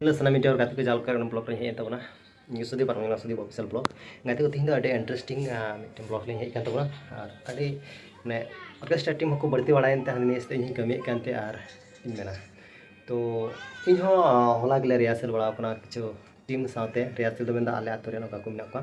sana media gato ko jal karan blog ring hei tabona sudi parang sudi official blog gato ko tin do ade interesting meeting blog ring hei kan tabona ar ade ne orchestra team ko barti wada ente hani este ing kami kan te ar in mena to इन हो होला गले rehearsal बड़ा अपना किछु team साथे rehearsal तो बेंदा आले आतरे नका को मेना को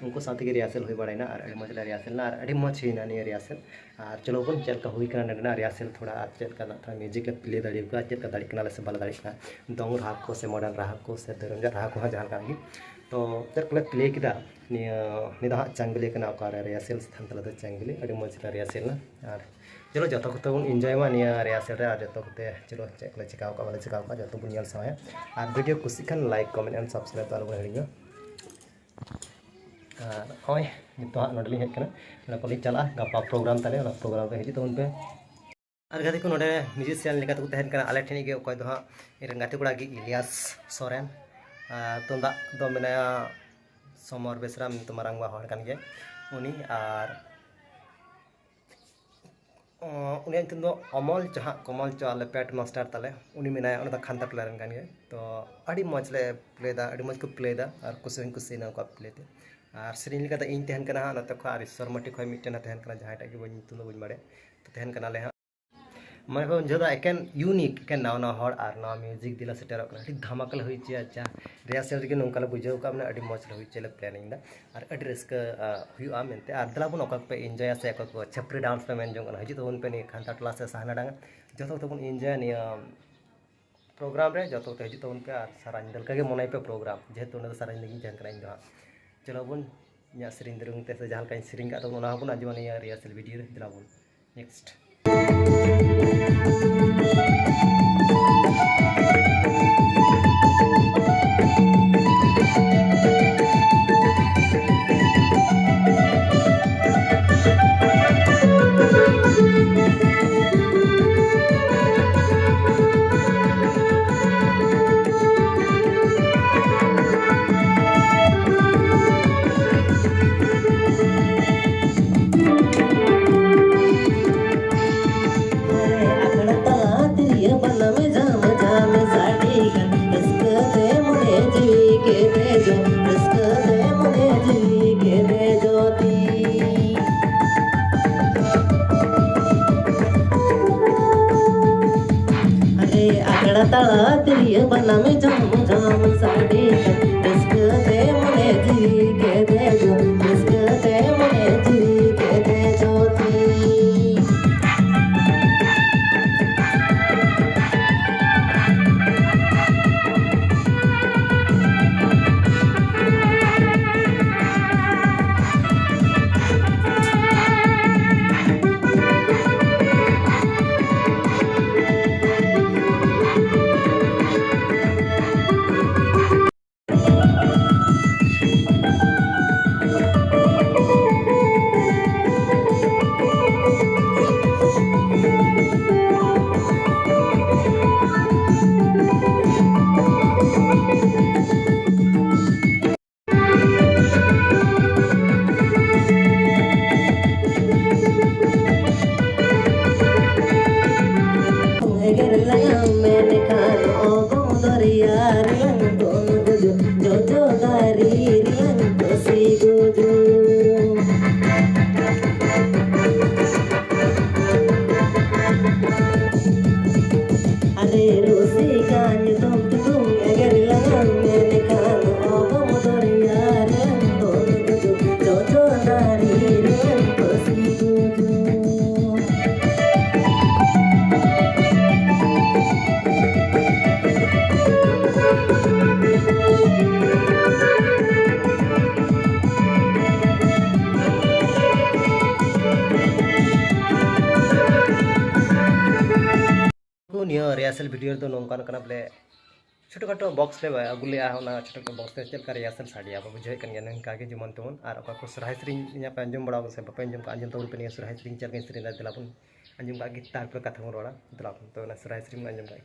उनको साथे के रिहर्सल होई बड़ाइना और अड़ी मज रिहर्सल ना अड़ी मज हिना नि रिहर्सल और चलो बन चल का हुई करना ना रिहर्सल थोड़ा चल का थोड़ा म्यूजिक प्ले दाड़ी का चल का दाड़ी कनाले से बाला दाड़ी का दोंग राह को से मॉडर्न राह को से धरमजा राह को जहां का तो चल का प्ले किदा निदा चांगले कना का रिहर्सल स्थान तला तो चांगले अड़ी मज रिहर्सल ना और चलो जो तो एंजॉय मा निया रिहर्सल रे जो तो चलो चेक ले चिकाव का वाले चिकाव का जो तो बुनियाल साया और वीडियो कुछ खान लाइक कमेंट एंड सब्सक्राइब तो हिड़ियो होय नितो नोडली हेज कना ना पली चला गपा प्रोग्राम ताले ना प्रोग्राम पे हिजी तो उन पे और गाते को नोडे म्यूजिशियन लेका तो तहन कना आले ठेनी के ओकय दो हा इरन गाते कोड़ा गी इलियास सोरेन तुंदा दो मेनाया समर बेसराम तो मारांगवा हड़ कान गे उनी और उन्हें तो अमल जहाँ कमल चाले पैट मास्टर ताले उन्हीं में नया उन्हें खानता प्लेयरกันगे तो अड़ी मज ले प्ले दा अड़ी मज को प्ले दा और कुछ ना को प्ले ते और सेरिंग लिका इन तहन कना ना तो खा ईश्वर मटी खय मिटना तहन कना जहाँ टाइम बन तुम बन बाड़े तो तहन कना ले मैं जो एकेन यूनिक एकेन नाव नाव हड़ और नाव म्यूजिक दिला सेटर धमाकल हुई चे अच्छा रिहर्सल रे नोंका बुझाव का मैंने अड़ी मज हुई चे प्लानिंग दा और अड़ी रस्का हुआ मेनते और दला बन पे एंजॉय से छपरी डांस पे मेन जोंग हजू तो पे खानता टला से सहना डांग जो तो एंजॉय निया प्रोग्राम रे जो तो हजू तो पे और सारा दल का मन पे प्रोग्राम जेहेतु उन सारा जिंदगी जहन करा इन चलो बन इन सेरिंग दुरुंग ते से जहां का सेरिंग का तो बन आजमा निया रिहर्सल वीडियो रे दिला बन नेक्स्ट तला तेरी बना में जाम जाम साड़ी रिस्क दे मुझे जी के दे जो रिस्क दे मुझे जी के दे जो निया रिहर्सल वीडियो तो नौकान कना बोले छोटो खाटो बॉक्स ले अगुले छोटो खाटो बॉक्स चल का रिहर्सल साड़िया बुझे नंका के जमन तमन और को सरहाय सेरिंग पे अंजम बड़ा से बापे अंजम का अंजम तबन पे सरहाय सेरिंग चल के सेरिंग दिलाबन अंजम का गिटार पे कथा बन रोड़ा दिलाबन तो सरहाय सेरिंग अंजम का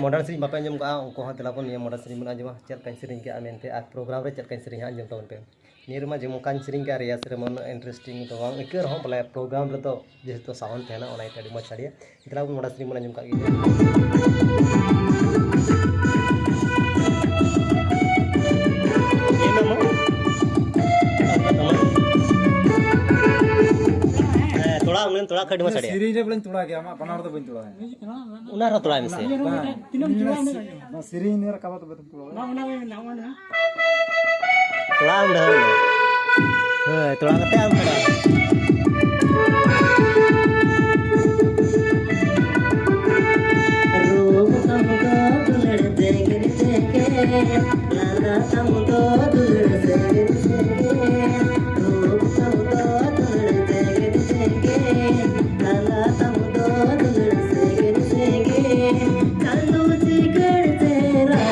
modern sering bapak anjum ka ko ha telepon ni modern sering mun anjum chat kan sering ke amente at program re chat kan sering anjum tahun pe ni rumah jemu kan sering ka ria sere mon interesting to wang ikir ho pala program re to je to sound thena ona ita di mo chadia itla modern sering mun anjum ka gi थोड़ा खड़ी में चढ़िया series बलन थोड़ा गया मा बनार तो बन थोड़ा है उनार थोड़ा में से ना सीरीज ने रखा तो बन थोड़ा थोड़ा उड़ा है थोड़ा कते आम खड़ा रूप तम को दुलड़ देंगे देंगे लाला तम को दुलड़ देंगे रूप तम को दुलड़ देंगे देंगे लाला तम को दुलड़ देंगे चालू जिगर तेरा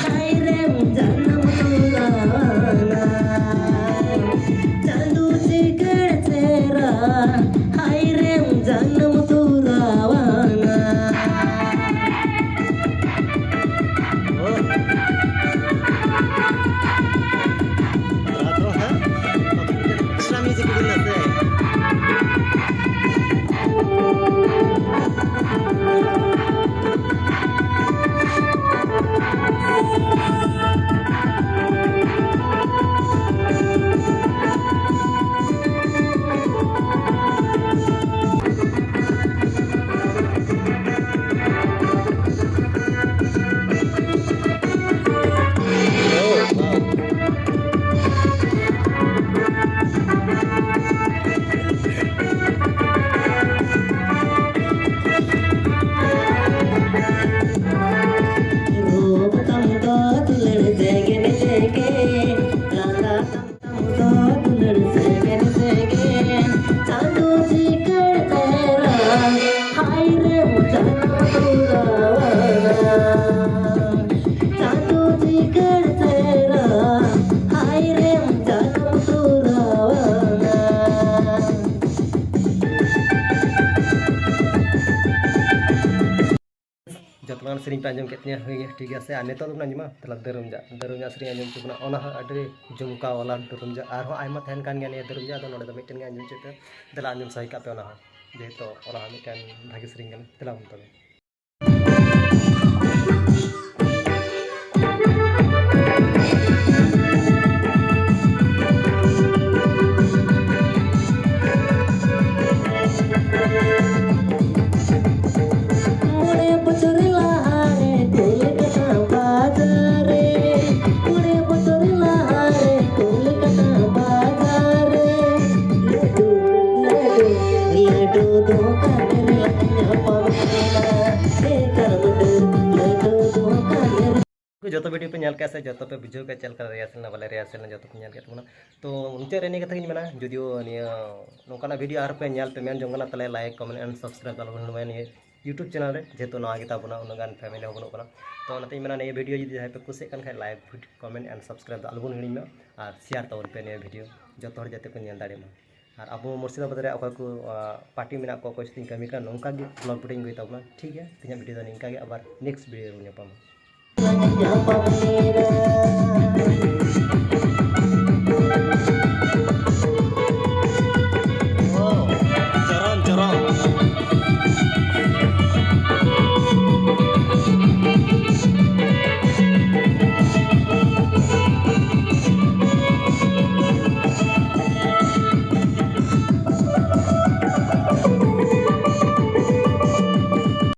हाय रे जन्म तुलाना चालू जिगर तेरा हाय रे जन्म तुलाना जतमान सरिंग पे आंजम केतनिया हुई ठीक है से आने तो आंजमा तला दरुमजा सरिंग आंजम चुकना ओना अडे जुमका वाला दरुमजा आरो आयमा थैन कान गया दरुमजा तो नोडे मिटन गे आंजम चेते तला आंजम सही का पे ओना जेतो ओना मिटन भागी सरिंग गन तला हम तबे do do ka जो वीडियो पे नल से जो पे बुझे के चल कर रियासल ना वाले रियासल जो पे नल के तो मुझे रेनी कथा मेना जुदियो नौकाना वीडियो और पे नल पे मेन जोंगना तले लाइक कमेंट एंड सब्सक्राइब अलग ये यूट्यूब चैनल रे जेतो नवा गिता बना उनगान फैमिली हो बनो तो नाते मेना ये वीडियो जुदी जहाँ पे कुछ खान लाइक कमेंट एंड सब्सक्राइब अलगुन हिड़ी और शेयर तबन पे ये वीडियो जो जाते को नल दाड़े और अब मुर्शिदाबाद रे अखय को पार्टी मेना को कोई दिन कमी का नौका ब्लॉग वीडियो गई तबना ठीक है तीन वीडियो निका अब नेक्स्ट वीडियो ᱧᱟᱯᱟᱢᱟ